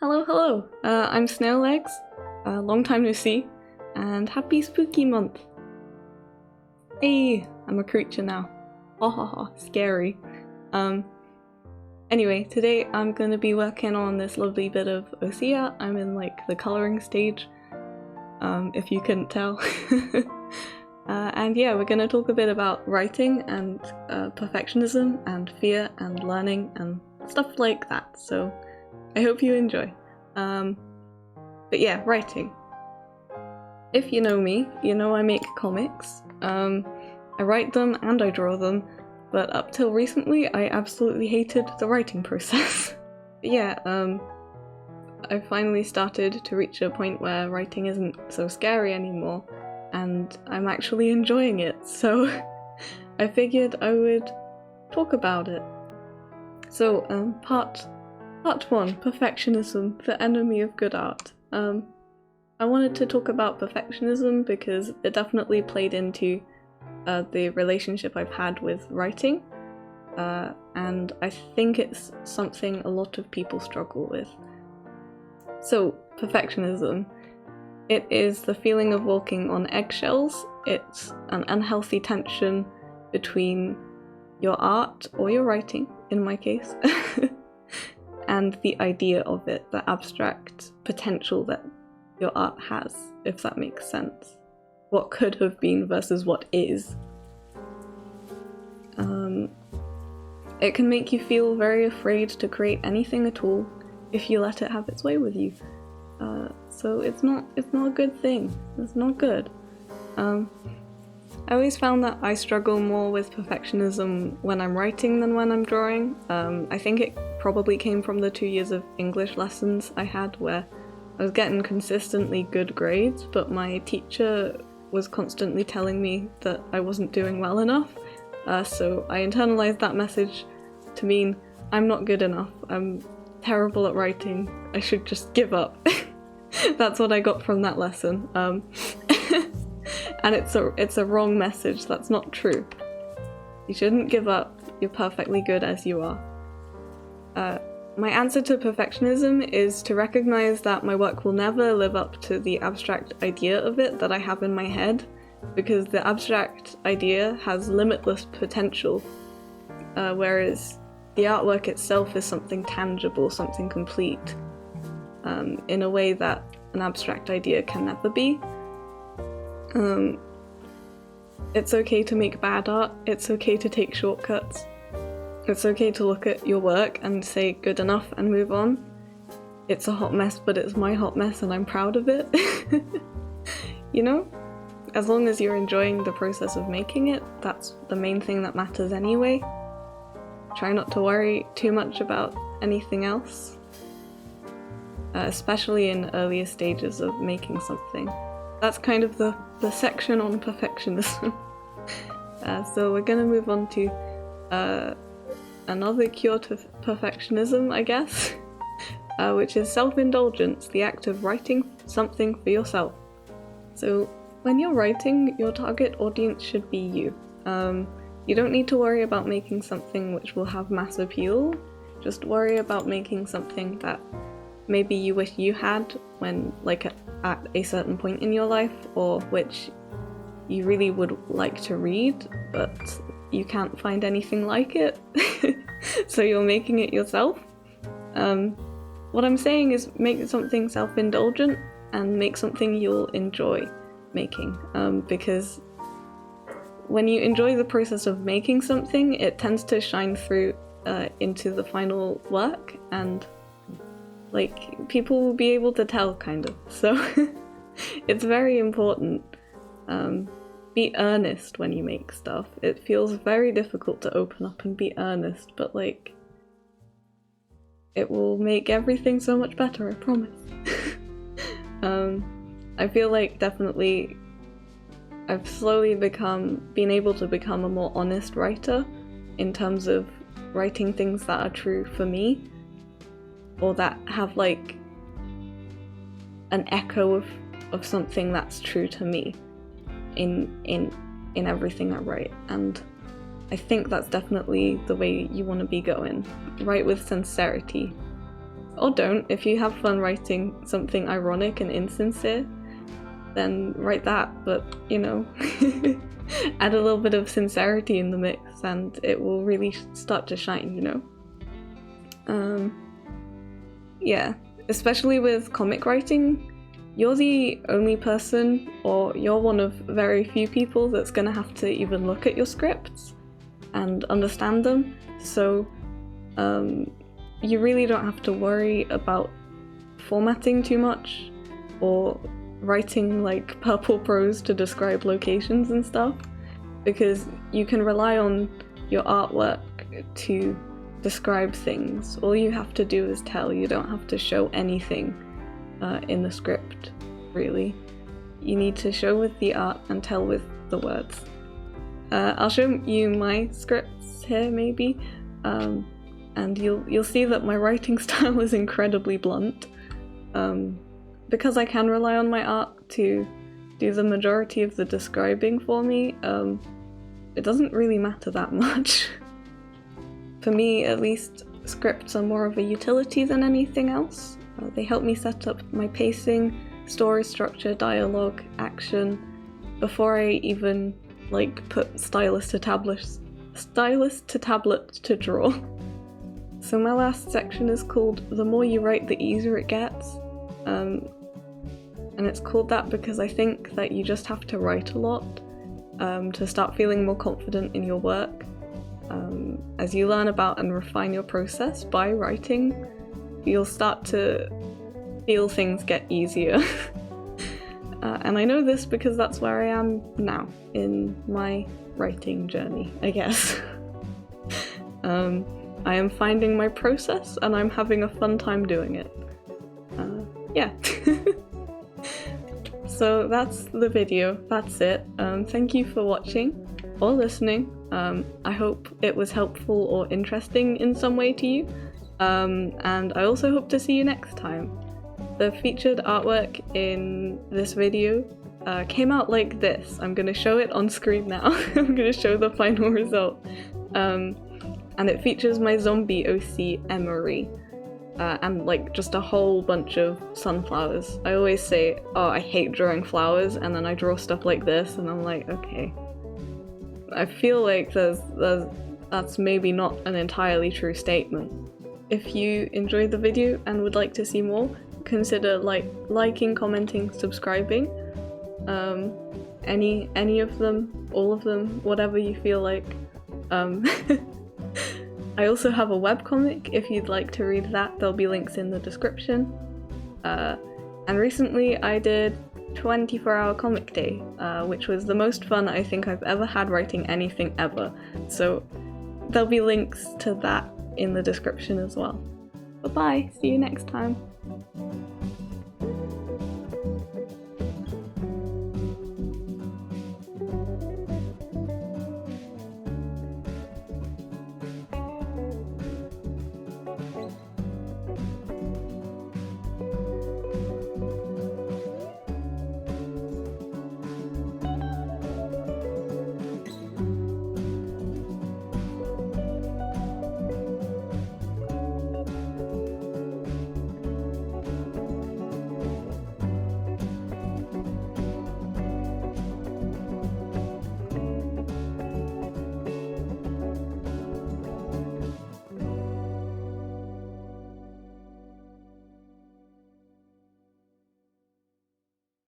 Hello, hello! I'm Snaillegs, long time no see, and happy spooky month! Hey, I'm a creature now. Ha ha ha, scary. Anyway, today I'm gonna be working on this lovely bit of Osea. I'm in like the colouring stage, if you couldn't tell. And yeah, we're gonna talk a bit about writing and perfectionism and fear and learning and stuff like that, so I hope you enjoy. But yeah, writing. If you know me, you know I make comics. I write them and I draw them, but up till recently I absolutely hated the writing process. But yeah, I finally started to reach a point where writing isn't so scary anymore, and I'm actually enjoying it, so I figured I would talk about it. So, Part 1, Perfectionism, the enemy of good art. I wanted to talk about perfectionism because it definitely played into the relationship I've had with writing, and I think it's something a lot of people struggle with. So, perfectionism. It is the feeling of walking on eggshells. It's an unhealthy tension between your art, or your writing, in my case, and the idea of it, the abstract potential that your art has, if that makes sense. What could have been versus what is. It can make you feel very afraid to create anything at all if you let it have its way with you. So it's not a good thing. It's not good. I always found that I struggle more with perfectionism when I'm writing than when I'm drawing. I think it probably came from the 2 years of English lessons I had where I was getting consistently good grades, but my teacher was constantly telling me that I wasn't doing well enough. So I internalized that message to mean I'm not good enough, I'm terrible at writing, I should just give up. That's what I got from that lesson. And it's a wrong message, that's not true. You shouldn't give up, you're perfectly good as you are. My answer to perfectionism is to recognize that my work will never live up to the abstract idea of it that I have in my head, because the abstract idea has limitless potential, whereas the artwork itself is something tangible, something complete, in a way that an abstract idea can never be. It's okay to make bad art, it's okay to take shortcuts, it's okay to look at your work and say good enough and move on. It's a hot mess, but it's my hot mess and I'm proud of it. You know? As long as you're enjoying the process of making it, that's the main thing that matters anyway. Try not to worry too much about anything else, especially in earlier stages of making something. That's kind of the section on perfectionism. So we're gonna move on to another cure to perfectionism, I guess, which is self-indulgence, the act of writing something for yourself. So when you're writing, your target audience should be you. You don't need to worry about making something which will have mass appeal, just worry about making something that maybe you wish you had when, like, at a certain point in your life, or which you really would like to read, but you can't find anything like it, so you're making it yourself. What I'm saying is make something self-indulgent and make something you'll enjoy making, because when you enjoy the process of making something, it tends to shine through into the final work, and like people will be able to tell, kind of. So it's very important. Be earnest when you make stuff. It feels very difficult to open up and be earnest, but like it will make everything so much better, I promise. I feel like definitely I've slowly been able to become a more honest writer in terms of writing things that are true for me, or that have like an echo of something that's true to me in everything I write. And I think that's definitely the way you want to be going. Write with sincerity. or don't. If you have fun writing something ironic and insincere, then write that, but you know, add a little bit of sincerity in the mix and it will really start to shine, you know? Yeah, especially with comic writing, you're the only person, or you're one of very few people that's gonna have to even look at your scripts and understand them, so you really don't have to worry about formatting too much or writing like purple prose to describe locations and stuff, because you can rely on your artwork to describe things. All you have to do is tell. You don't have to show anything in the script, really. You need to show with the art and tell with the words. I'll show you my scripts here, maybe, and you'll see that my writing style is incredibly blunt, because I can rely on my art to do the majority of the describing for me. It doesn't really matter that much. For me, at least, scripts are more of a utility than anything else. They help me set up my pacing, story structure, dialogue, action, before I even like put stylus to tablet to draw. So my last section is called "The More You Write, the Easier It Gets," and it's called that because I think that you just have to write a lot to start feeling more confident in your work. As you learn about and refine your process by writing, you'll start to feel things get easier. And I know this because that's where I am now in my writing journey, I guess. I am finding my process and I'm having a fun time doing it. Yeah. So that's the video, that's it. Thank you for watching or listening. I hope it was helpful or interesting in some way to you. And I also hope to see you next time. The featured artwork in this video came out like this. I'm going to show it on screen now. I'm going to show the final result. And it features my zombie OC Emery. And like just a whole bunch of sunflowers. I always say, oh, I hate drawing flowers, and then I draw stuff like this and I'm like, okay. I feel like that's maybe not an entirely true statement. If you enjoyed the video and would like to see more, consider liking, commenting, subscribing. Any of them, all of them, whatever you feel like. I also have a webcomic if you'd like to read that. There'll be links in the description. And recently I did 24-hour comic day, which was the most fun I think I've ever had writing anything ever. So there'll be links to that in the description as well. Bye bye, see you next time.